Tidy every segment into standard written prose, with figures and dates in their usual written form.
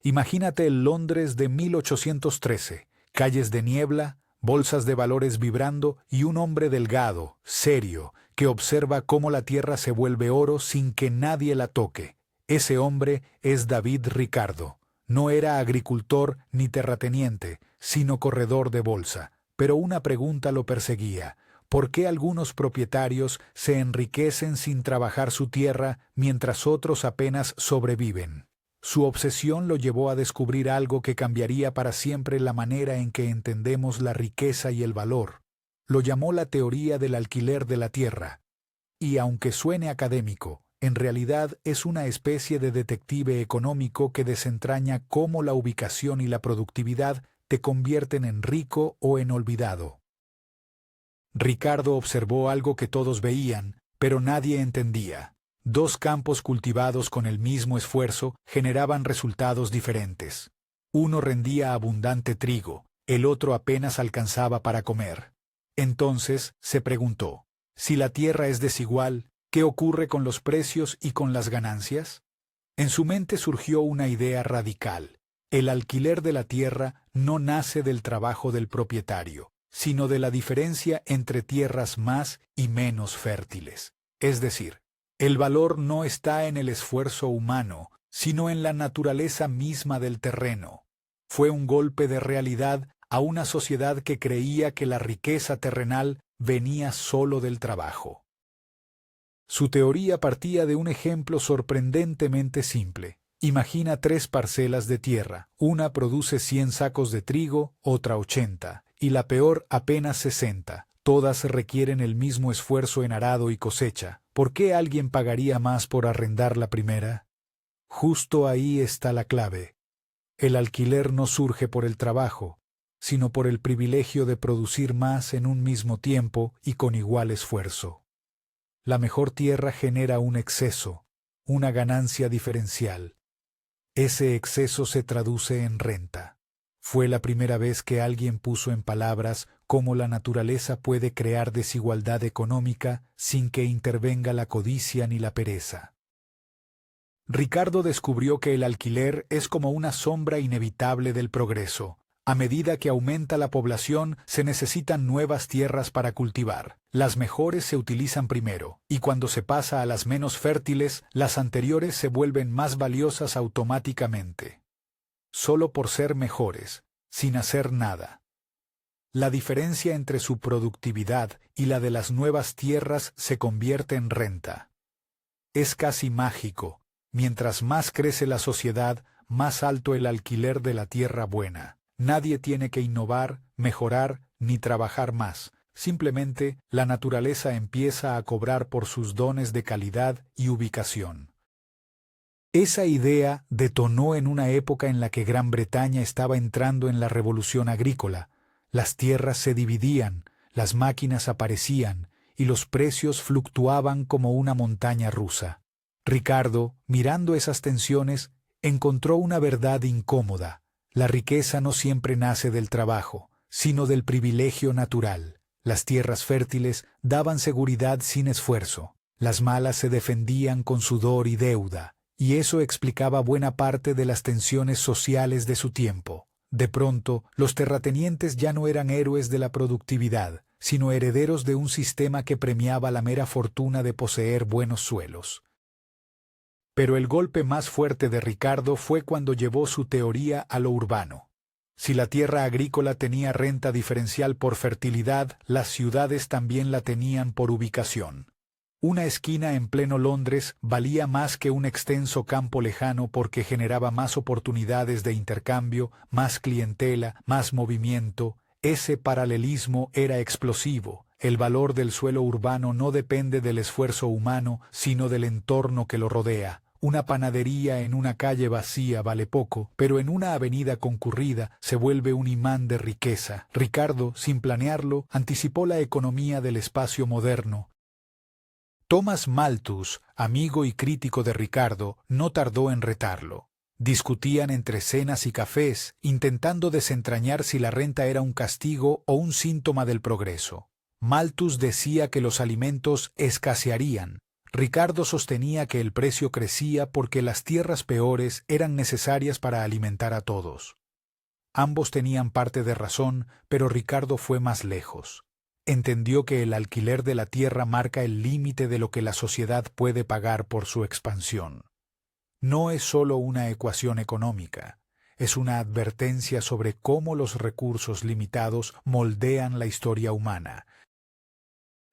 Imagínate el Londres de 1813, calles de niebla, bolsas de valores vibrando y un hombre delgado, serio, que observa cómo la tierra se vuelve oro sin que nadie la toque. Ese hombre es David Ricardo. No era agricultor ni terrateniente, sino corredor de bolsa. Pero una pregunta lo perseguía: ¿por qué algunos propietarios se enriquecen sin trabajar su tierra mientras otros apenas sobreviven? Su obsesión lo llevó a descubrir algo que cambiaría para siempre la manera en que entendemos la riqueza y el valor. Lo llamó la teoría del alquiler de la tierra. Y aunque suene académico, en realidad es una especie de detective económico que desentraña cómo la ubicación y la productividad te convierten en rico o en olvidado. Ricardo observó algo que todos veían, pero nadie entendía. Dos campos cultivados con el mismo esfuerzo generaban resultados diferentes. Uno rendía abundante trigo, el otro apenas alcanzaba para comer. Entonces se preguntó: si la tierra es desigual, ¿qué ocurre con los precios y con las ganancias? En su mente surgió una idea radical. El alquiler de la tierra no nace del trabajo del propietario, sino de la diferencia entre tierras más y menos fértiles. Es decir, el valor no está en el esfuerzo humano, sino en la naturaleza misma del terreno. Fue un golpe de realidad a una sociedad que creía que la riqueza terrenal venía solo del trabajo. Su teoría partía de un ejemplo sorprendentemente simple. Imagina 3 parcelas de tierra. Una produce 100 sacos de trigo, otra 80, y la peor apenas 60. Todas requieren el mismo esfuerzo en arado y cosecha. ¿Por qué alguien pagaría más por arrendar la primera? Justo ahí está la clave. El alquiler no surge por el trabajo, sino por el privilegio de producir más en un mismo tiempo y con igual esfuerzo. La mejor tierra genera un exceso, una ganancia diferencial. Ese exceso se traduce en renta. Fue la primera vez que alguien puso en palabras cómo la naturaleza puede crear desigualdad económica sin que intervenga la codicia ni la pereza. Ricardo descubrió que el alquiler es como una sombra inevitable del progreso. A medida que aumenta la población, se necesitan nuevas tierras para cultivar. Las mejores se utilizan primero, y cuando se pasa a las menos fértiles, las anteriores se vuelven más valiosas automáticamente. Solo por ser mejores, sin hacer nada. La diferencia entre su productividad y la de las nuevas tierras se convierte en renta. Es casi mágico. Mientras más crece la sociedad, más alto el alquiler de la tierra buena. Nadie tiene que innovar, mejorar, ni trabajar más. Simplemente, la naturaleza empieza a cobrar por sus dones de calidad y ubicación. Esa idea detonó en una época en la que Gran Bretaña estaba entrando en la revolución agrícola. Las tierras se dividían, las máquinas aparecían, y los precios fluctuaban como una montaña rusa. Ricardo, mirando esas tensiones, encontró una verdad incómoda. La riqueza no siempre nace del trabajo, sino del privilegio natural. Las tierras fértiles daban seguridad sin esfuerzo. Las malas se defendían con sudor y deuda, y eso explicaba buena parte de las tensiones sociales de su tiempo. De pronto, los terratenientes ya no eran héroes de la productividad, sino herederos de un sistema que premiaba la mera fortuna de poseer buenos suelos. Pero el golpe más fuerte de Ricardo fue cuando llevó su teoría a lo urbano. Si la tierra agrícola tenía renta diferencial por fertilidad, las ciudades también la tenían por ubicación. Una esquina en pleno Londres valía más que un extenso campo lejano porque generaba más oportunidades de intercambio, más clientela, más movimiento. Ese paralelismo era explosivo. El valor del suelo urbano no depende del esfuerzo humano, sino del entorno que lo rodea. Una panadería en una calle vacía vale poco, pero en una avenida concurrida se vuelve un imán de riqueza. Ricardo, sin planearlo, anticipó la economía del espacio moderno. Thomas Malthus, amigo y crítico de Ricardo, no tardó en retarlo. Discutían entre cenas y cafés, intentando desentrañar si la renta era un castigo o un síntoma del progreso. Malthus decía que los alimentos escasearían. Ricardo sostenía que el precio crecía porque las tierras peores eran necesarias para alimentar a todos. Ambos tenían parte de razón, pero Ricardo fue más lejos. Entendió que el alquiler de la tierra marca el límite de lo que la sociedad puede pagar por su expansión. No es solo una ecuación económica, es una advertencia sobre cómo los recursos limitados moldean la historia humana.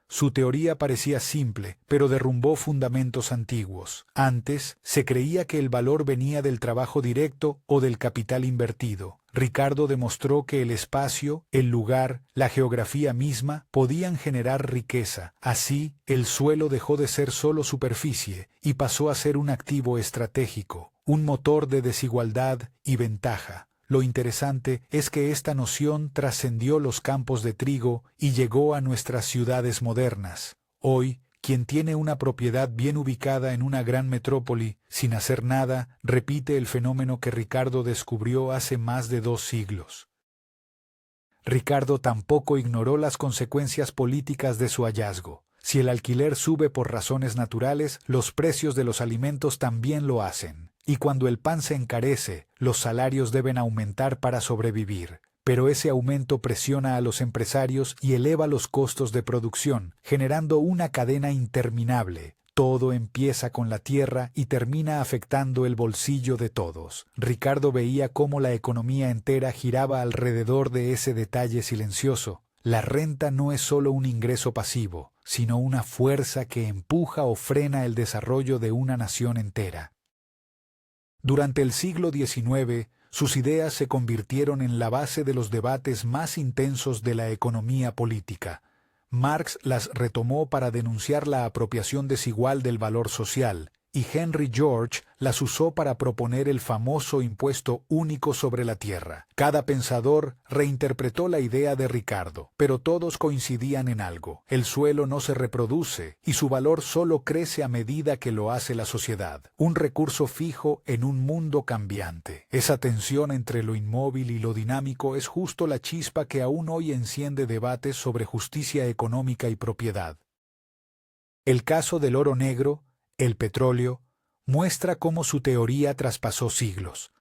Su teoría parecía simple, pero derrumbó fundamentos antiguos. Antes, se creía que el valor venía del trabajo directo o del capital invertido. Ricardo demostró que el espacio, el lugar, la geografía misma podían generar riqueza. Así, el suelo dejó de ser solo superficie y pasó a ser un activo estratégico, un motor de desigualdad y ventaja. Lo interesante es que esta noción trascendió los campos de trigo y llegó a nuestras ciudades modernas. Hoy, quien tiene una propiedad bien ubicada en una gran metrópoli, sin hacer nada, repite el fenómeno que Ricardo descubrió hace más de 2 siglos. Ricardo tampoco ignoró las consecuencias políticas de su hallazgo. Si el alquiler sube por razones naturales, los precios de los alimentos también lo hacen. Y cuando el pan se encarece, los salarios deben aumentar para sobrevivir. Pero ese aumento presiona a los empresarios y eleva los costos de producción, generando una cadena interminable. Todo empieza con la tierra y termina afectando el bolsillo de todos. Ricardo veía cómo la economía entera giraba alrededor de ese detalle silencioso. La renta no es solo un ingreso pasivo, sino una fuerza que empuja o frena el desarrollo de una nación entera. Durante el siglo XIX, sus ideas se convirtieron en la base de los debates más intensos de la economía política. Marx las retomó para denunciar la apropiación desigual del valor social, y Henry George las usó para proponer el famoso impuesto único sobre la tierra. Cada pensador reinterpretó la idea de Ricardo, pero todos coincidían en algo: el suelo no se reproduce y su valor solo crece a medida que lo hace la sociedad, un recurso fijo en un mundo cambiante. Esa tensión entre lo inmóvil y lo dinámico es justo la chispa que aún hoy enciende debates sobre justicia económica y propiedad. El caso del oro negro, el petróleo, muestra cómo su teoría traspasó siglos.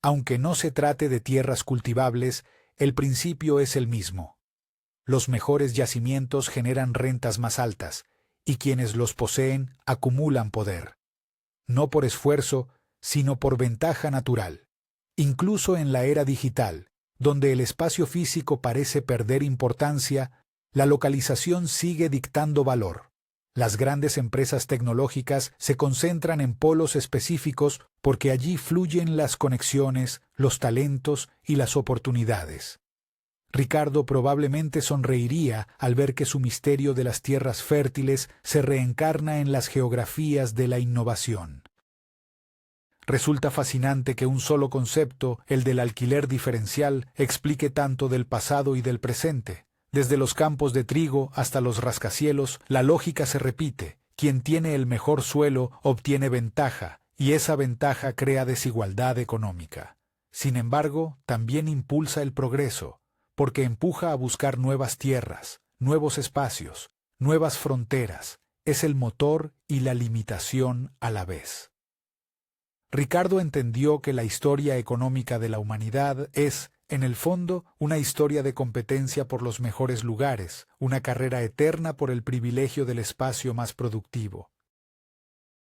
Aunque no se trate de tierras cultivables, el principio es el mismo. Los mejores yacimientos generan rentas más altas, y quienes los poseen acumulan poder. No por esfuerzo, sino por ventaja natural. Incluso en la era digital, donde el espacio físico parece perder importancia, la localización sigue dictando valor. Las grandes empresas tecnológicas se concentran en polos específicos porque allí fluyen las conexiones, los talentos y las oportunidades. Ricardo probablemente sonreiría al ver que su misterio de las tierras fértiles se reencarna en las geografías de la innovación. Resulta fascinante que un solo concepto, el del alquiler diferencial, explique tanto del pasado y del presente. Desde los campos de trigo hasta los rascacielos, la lógica se repite. Quien tiene el mejor suelo obtiene ventaja, y esa ventaja crea desigualdad económica. Sin embargo, también impulsa el progreso, porque empuja a buscar nuevas tierras, nuevos espacios, nuevas fronteras. Es el motor y la limitación a la vez. Ricardo entendió que la historia económica de la humanidad es, en el fondo, una historia de competencia por los mejores lugares, una carrera eterna por el privilegio del espacio más productivo.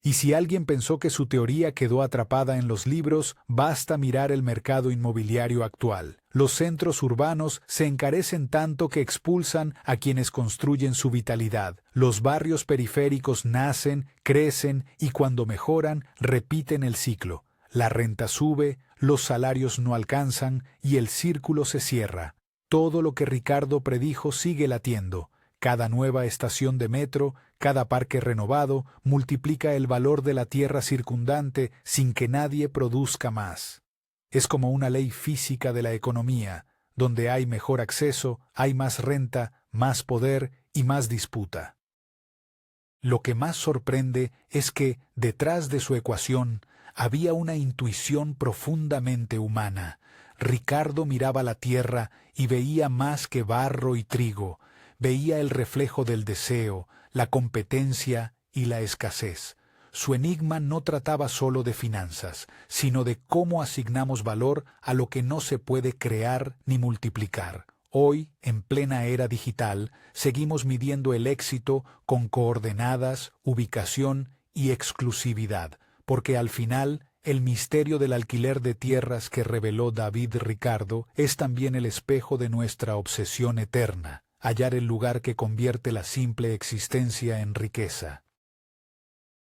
Y si alguien pensó que su teoría quedó atrapada en los libros, basta mirar el mercado inmobiliario actual. Los centros urbanos se encarecen tanto que expulsan a quienes construyen su vitalidad. Los barrios periféricos nacen, crecen y cuando mejoran, repiten el ciclo. La renta sube, los salarios no alcanzan y el círculo se cierra. Todo lo que Ricardo predijo sigue latiendo. Cada nueva estación de metro, cada parque renovado, multiplica el valor de la tierra circundante sin que nadie produzca más. Es como una ley física de la economía, donde hay mejor acceso, hay más renta, más poder y más disputa. Lo que más sorprende es que, detrás de su ecuación, había una intuición profundamente humana. Ricardo miraba la tierra y veía más que barro y trigo. Veía el reflejo del deseo, la competencia y la escasez. Su enigma no trataba solo de finanzas, sino de cómo asignamos valor a lo que no se puede crear ni multiplicar. Hoy, en plena era digital, seguimos midiendo el éxito con coordenadas, ubicación y exclusividad, porque al final, el misterio del alquiler de tierras que reveló David Ricardo es también el espejo de nuestra obsesión eterna, hallar el lugar que convierte la simple existencia en riqueza.